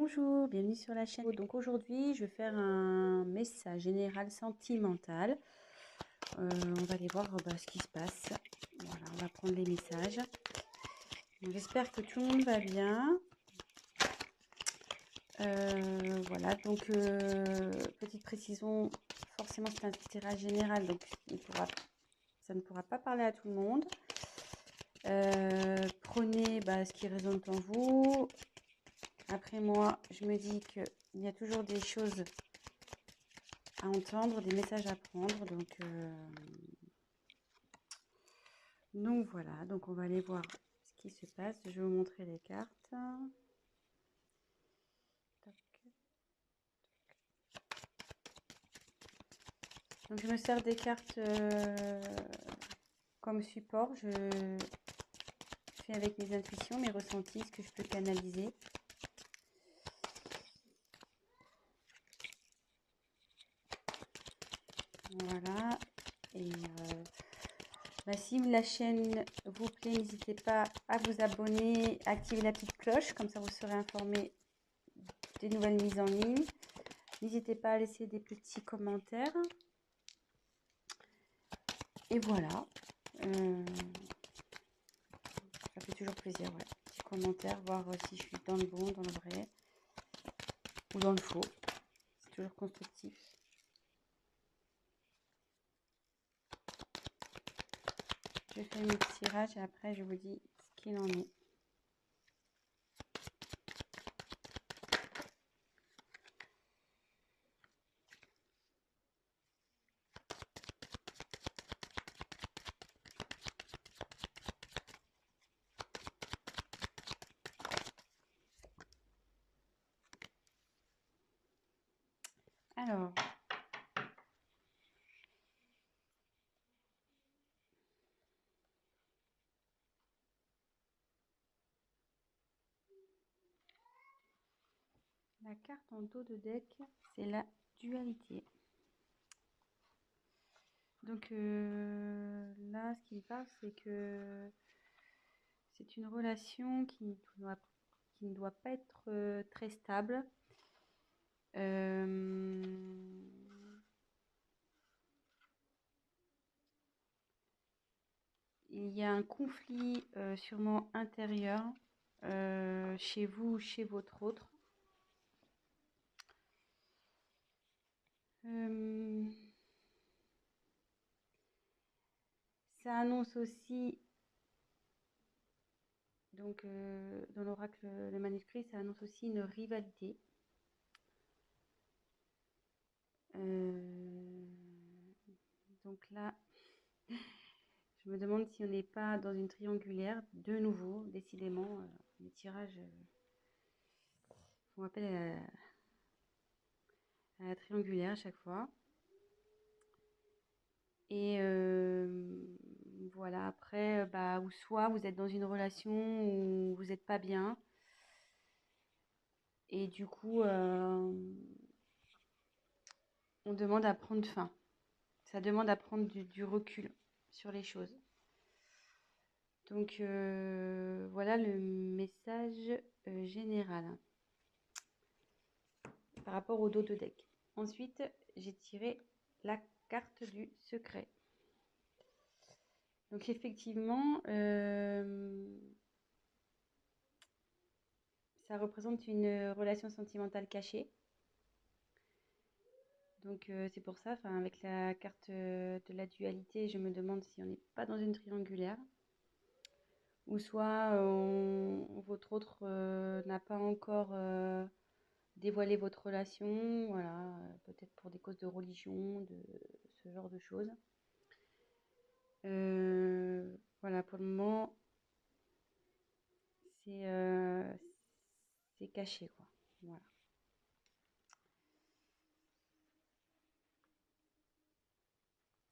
Bonjour, bienvenue sur la chaîne. Donc aujourd'hui, je vais faire un message général sentimental. On va aller voir ce qui se passe. Voilà, on va prendre les messages. J'espère que tout le monde va bien. Voilà, donc petite précision, forcément c'est un tirage général, donc ça ne pourra pas parler à tout le monde. Prenez ce qui résonne en vous. Après moi, je me dis qu'il y a toujours des choses à entendre, des messages à prendre. Donc voilà, donc on va aller voir ce qui se passe. Je vais vous montrer les cartes. Donc je me sers des cartes comme support. Je fais avec mes intuitions, mes ressentis, ce que je peux canaliser. Voilà. Et si la chaîne vous plaît, n'hésitez pas à vous abonner, à activer la petite cloche, comme ça vous serez informé des nouvelles mises en ligne. N'hésitez pas à laisser des petits commentaires. Et voilà. Ça fait toujours plaisir, ouais. Petits commentaires, voir si je suis dans le bon, dans le vrai ou dans le faux. C'est toujours constructif. Je fais mes petits tirages et après je vous dis ce qu'il en est. Alors, la carte en dos de deck, c'est la dualité. Donc là, ce qu'il parle, c'est que c'est une relation qui ne doit pas être très stable. Il y a un conflit sûrement intérieur chez vous ou chez votre autre. Ça annonce aussi, donc dans l'oracle, le manuscrit, ça annonce aussi une rivalité. Donc là, je me demande si on n'est pas dans une triangulaire, de nouveau, décidément, les tirages font appel à la triangulaire à chaque fois. Et voilà, après, ou soit vous êtes dans une relation où vous n'êtes pas bien. Et du coup, on demande à prendre fin. Ça demande à prendre du recul sur les choses. Donc voilà le message général par rapport au dos de deck. Ensuite, j'ai tiré la carte du secret. Donc effectivement, ça représente une relation sentimentale cachée. Donc c'est pour ça, avec la carte de la dualité, je me demande si on n'est pas dans une triangulaire. Ou soit votre autre n'a pas encore dévoilé votre relation, voilà, peut-être pour des causes de religion, de ce genre de choses. Voilà, pour le moment, c'est caché, quoi. Voilà.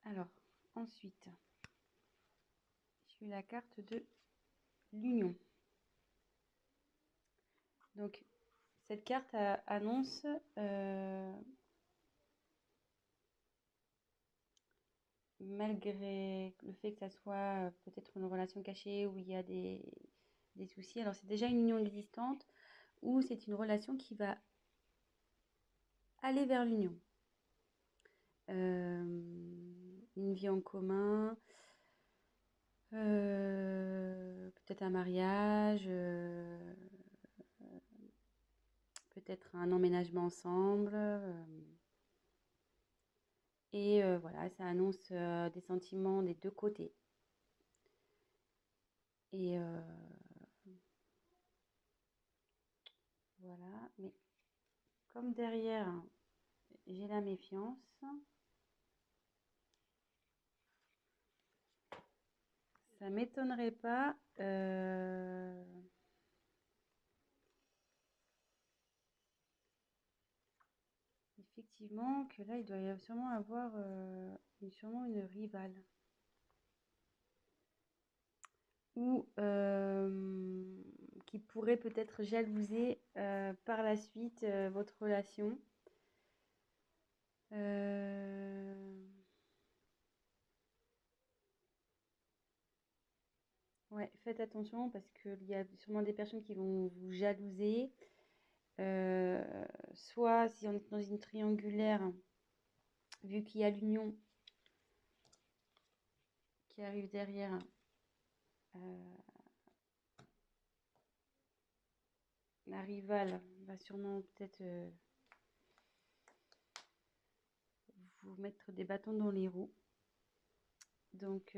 Alors, ensuite, j'ai eu la carte de l'union. Donc, cette carte annonce malgré le fait que ça soit peut-être une relation cachée où il y a des soucis. Alors, c'est déjà une union existante ou c'est une relation qui va aller vers l'union. Une vie en commun, peut-être un mariage, peut-être un emménagement ensemble. Et voilà, ça annonce des sentiments des deux côtés. Et voilà, mais comme derrière, j'ai la méfiance, ça m'étonnerait pas effectivement que là, il doit y sûrement avoir sûrement une rivale. Ou qui pourrait peut-être jalouser par la suite votre relation. Ouais, faites attention parce qu'il y a sûrement des personnes qui vont vous jalouser. Soit si on est dans une triangulaire, vu qu'il y a l'union qui arrive derrière, la rivale va sûrement peut-être vous mettre des bâtons dans les roues. Donc,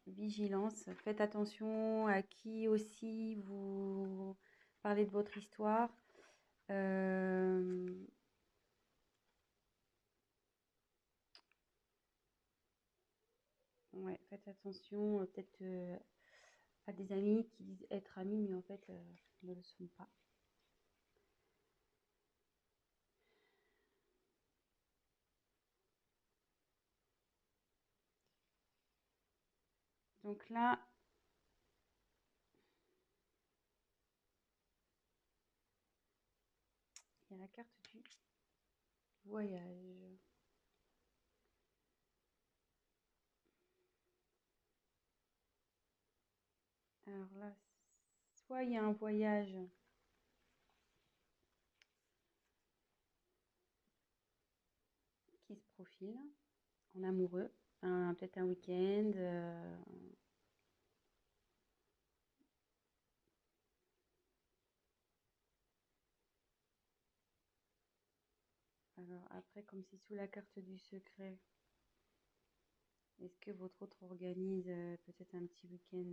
vigilance, faites attention à qui aussi vous parlez de votre histoire. Ouais, faites attention peut-être à des amis qui disent être amis, mais en fait ne le sont pas. Donc là, il y a la carte du voyage. Alors là, soit il y a un voyage qui se profile en amoureux, peut-être un week-end. Alors après, comme c'est sous la carte du secret, est-ce que votre autre organise peut-être un petit week-end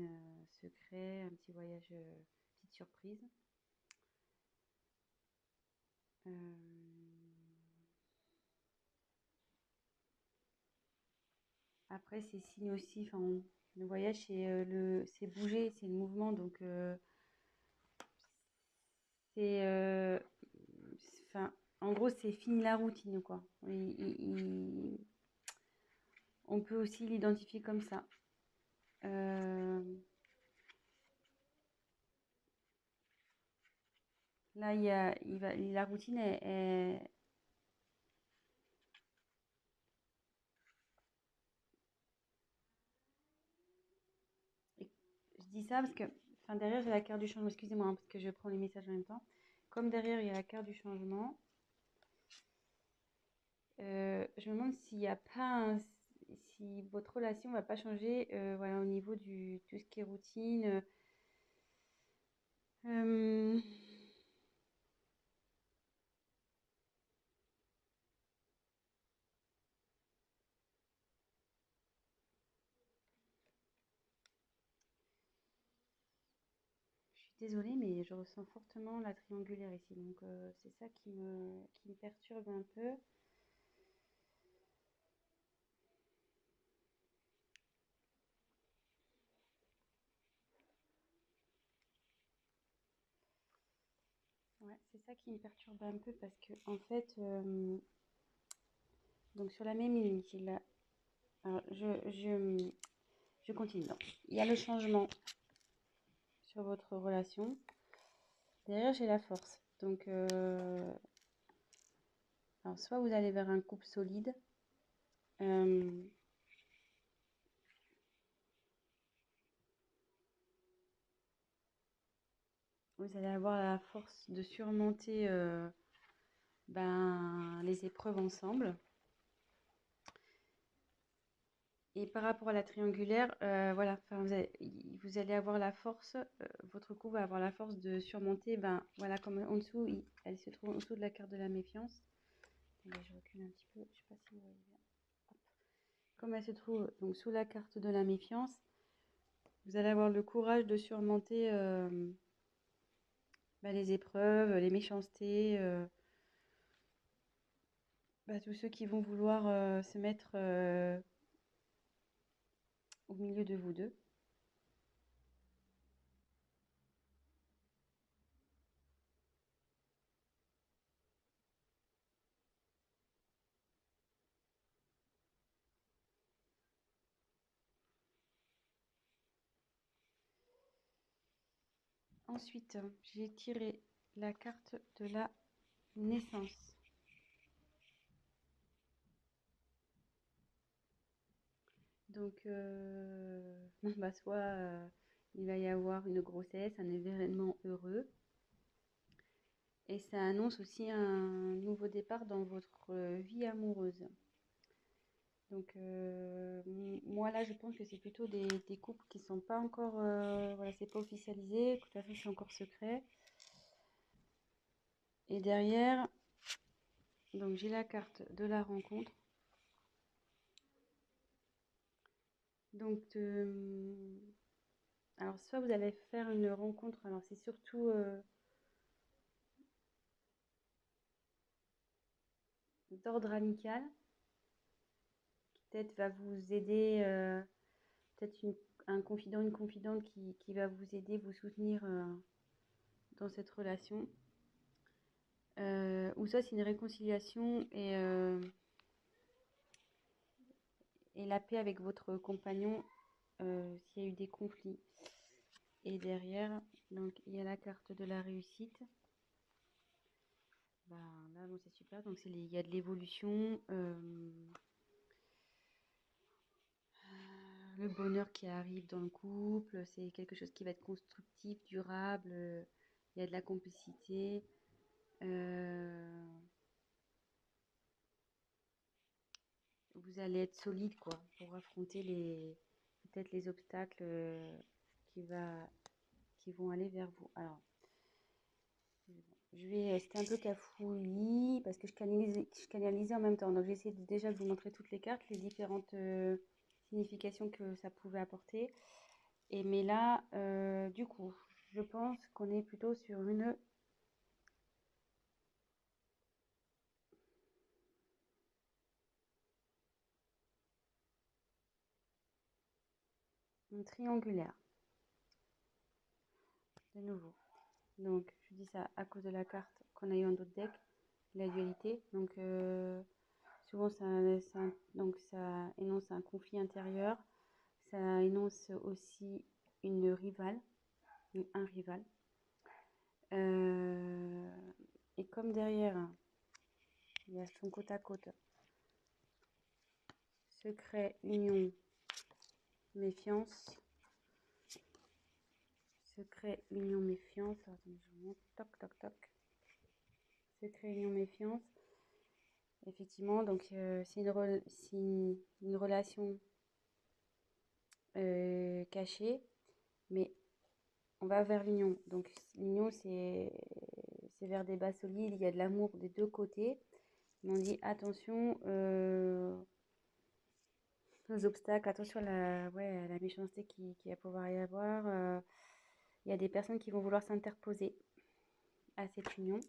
secret, un petit voyage, petite surprise? Après, c'est signe aussi, enfin, le voyage, c'est bouger, c'est le mouvement, donc c'est, enfin, en gros, c'est fini la routine, quoi. On peut aussi l'identifier comme ça. Là, la routine je dis ça parce que, enfin, derrière, j'ai la carte du changement. Excusez-moi, hein, parce que je prends les messages en même temps. Comme derrière, il y a la carte du changement, je me demande s'il n'y a pas si votre relation ne va pas changer voilà, au niveau du tout ce qui est routine. Euh, je suis désolée, mais je ressens fortement la triangulaire ici. Donc, c'est ça qui me perturbe un peu. Ouais, c'est ça qui me perturbe un peu parce que, en fait, donc sur la même ligne, j'ai la... Alors, je continue. Donc, il y a le changement sur votre relation. Derrière, j'ai la force. Donc, alors, soit vous allez vers un couple solide. vous allez avoir la force de surmonter les épreuves ensemble. Et par rapport à la triangulaire, voilà, vous allez avoir la force, votre couple va avoir la force de surmonter, voilà, comme en dessous, elle se trouve en dessous de la carte de la méfiance. Attendez, je recule un petit peu, je sais pas si vous voyez bien. Hop. Comme elle se trouve donc sous la carte de la méfiance, vous allez avoir le courage de surmonter les épreuves, les méchancetés, tous ceux qui vont vouloir se mettre au milieu de vous deux. Ensuite, j'ai tiré la carte de la naissance. Donc, soit il va y avoir une grossesse, un événement heureux. Et ça annonce aussi un nouveau départ dans votre vie amoureuse. Donc, moi là, je pense que c'est plutôt des couples qui sont pas encore, voilà, c'est pas officialisé, de toute façon, c'est encore secret. Et derrière, donc j'ai la carte de la rencontre. Donc, alors soit vous allez faire une rencontre, alors c'est surtout d'ordre amical, qui peut-être va vous aider, peut-être un confident, une confidente qui va vous aider, vous soutenir dans cette relation. Ou soit c'est une réconciliation et la paix avec votre compagnon s'il y a eu des conflits. Et derrière, donc il y a la carte de la réussite. Là, bon, c'est super. Donc il y a de l'évolution, le bonheur qui arrive dans le couple. C'est quelque chose qui va être constructif, durable. Il y a de la complicité. Vous allez être solide quoi pour affronter peut-être les obstacles qui vont aller vers vous. Alors, c'était un peu cafouillis parce que je canalisais en même temps. Donc, j'ai essayé déjà de vous montrer toutes les cartes, les différentes significations que ça pouvait apporter. Mais là, du coup, je pense qu'on est plutôt sur une triangulaire. De nouveau. Donc, je dis ça à cause de la carte qu'on a eu en d'autres decks, la dualité. Donc, souvent, ça énonce un conflit intérieur. Ça énonce aussi une rivale, un rival. Et comme derrière, il y a son côte à côte, secret, union, méfiance. Secret, union, méfiance. Attendez, je monte. Toc, toc, toc. Secret, union, méfiance. Effectivement, donc c'est une relation cachée, mais on va vers l'union. Donc l'union, c'est vers des bases solides, il y a de l'amour des deux côtés. Mais on dit attention aux obstacles, attention à la méchanceté qui va pouvoir y avoir. Il y a des personnes qui vont vouloir s'interposer à cette union.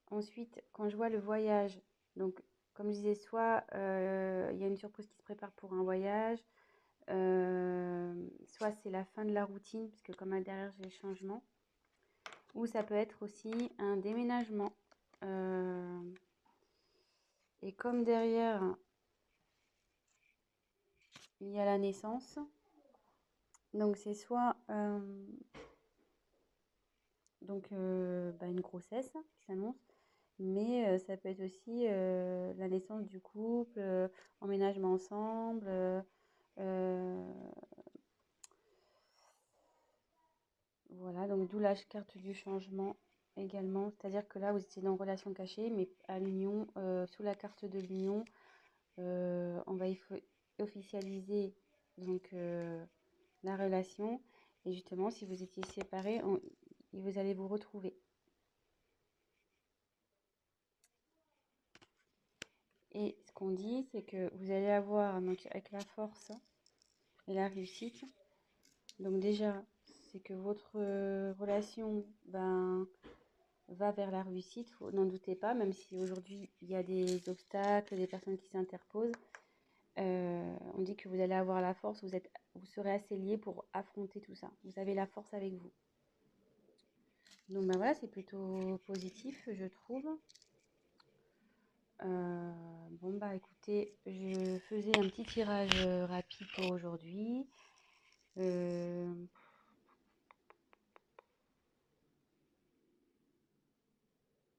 Ensuite, quand je vois le voyage, donc comme je disais, soit il y a une surprise qui se prépare pour un voyage, soit c'est la fin de la routine, puisque comme derrière j'ai le changement, ou ça peut être aussi un déménagement. Et comme derrière il y a la naissance, donc c'est soit une grossesse qui s'annonce, mais ça peut être aussi la naissance du couple, emménagement ensemble, Donc d'où la carte du changement également. C'est-à-dire que là, vous étiez dans relation cachée, mais à l'union, sous la carte de l'union, on va officialiser donc la relation. Et justement, si vous étiez séparés, vous allez vous retrouver. Et ce qu'on dit, c'est que vous allez avoir, donc, avec la force et la réussite, donc déjà, c'est que votre relation va vers la réussite, n'en doutez pas, même si aujourd'hui il y a des obstacles, des personnes qui s'interposent. On dit que vous allez avoir la force, vous serez assez liés pour affronter tout ça. Vous avez la force avec vous. Donc ben voilà, c'est plutôt positif, je trouve. Bon bah écoutez, je faisais un petit tirage rapide pour aujourd'hui. Euh,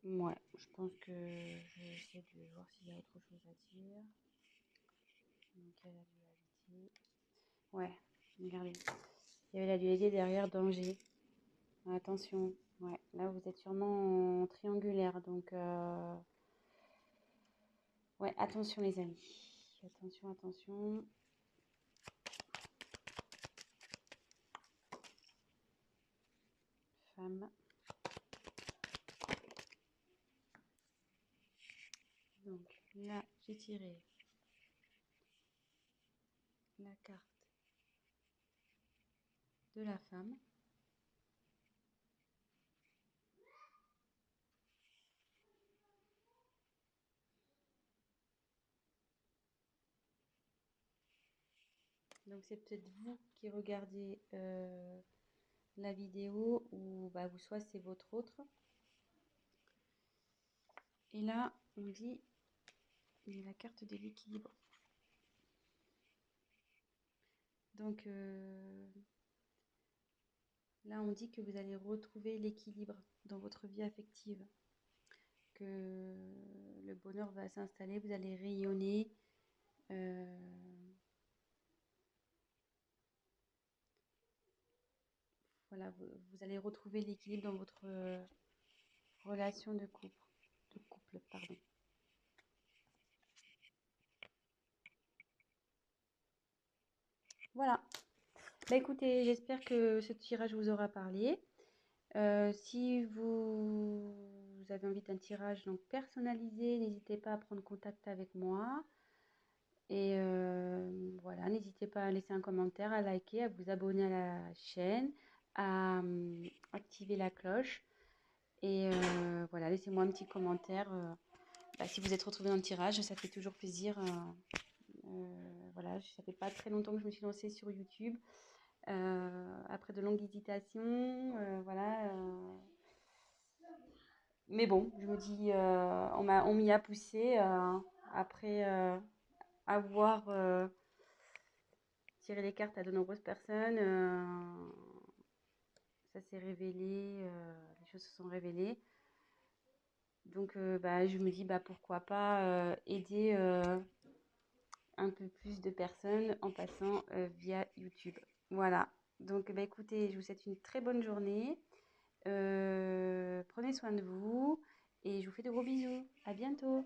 ouais, je pense que je vais essayer de voir s'il y a autre chose à dire. Donc il y a la dualité. Ouais, regardez. Il y avait la dualité derrière danger. Attention. Ouais, là vous êtes sûrement en triangulaire, donc ouais, attention les amis. Attention, attention. Femme. Donc là, j'ai tiré la carte de la femme. Donc c'est peut-être vous qui regardez la vidéo ou bah, vous soit c'est votre autre. Et là, on dit il y a la carte de l'équilibre. Donc là, on dit que vous allez retrouver l'équilibre dans votre vie affective, que le bonheur va s'installer, vous allez rayonner. Voilà, vous allez retrouver l'équilibre dans votre relation de couple, pardon. Voilà. Bah écoutez, j'espère que ce tirage vous aura parlé. Si vous avez envie d'un tirage donc personnalisé, n'hésitez pas à prendre contact avec moi. Et voilà, n'hésitez pas à laisser un commentaire, à liker, à vous abonner à la chaîne, à activer la cloche. Et voilà, laissez-moi un petit commentaire. Bah, si vous êtes retrouvé dans le tirage, ça fait toujours plaisir. Voilà, ça fait pas très longtemps que je me suis lancée sur YouTube. Après de longues hésitations, voilà. Mais bon, je me dis, on m'y a poussé après avoir tiré les cartes à de nombreuses personnes. Ça s'est révélé, les choses se sont révélées. Donc, bah, je me dis, bah, pourquoi pas aider un peu plus de personnes en passant via YouTube. Voilà. Donc, bah, écoutez, je vous souhaite une très bonne journée. Prenez soin de vous et je vous fais de gros bisous. À bientôt.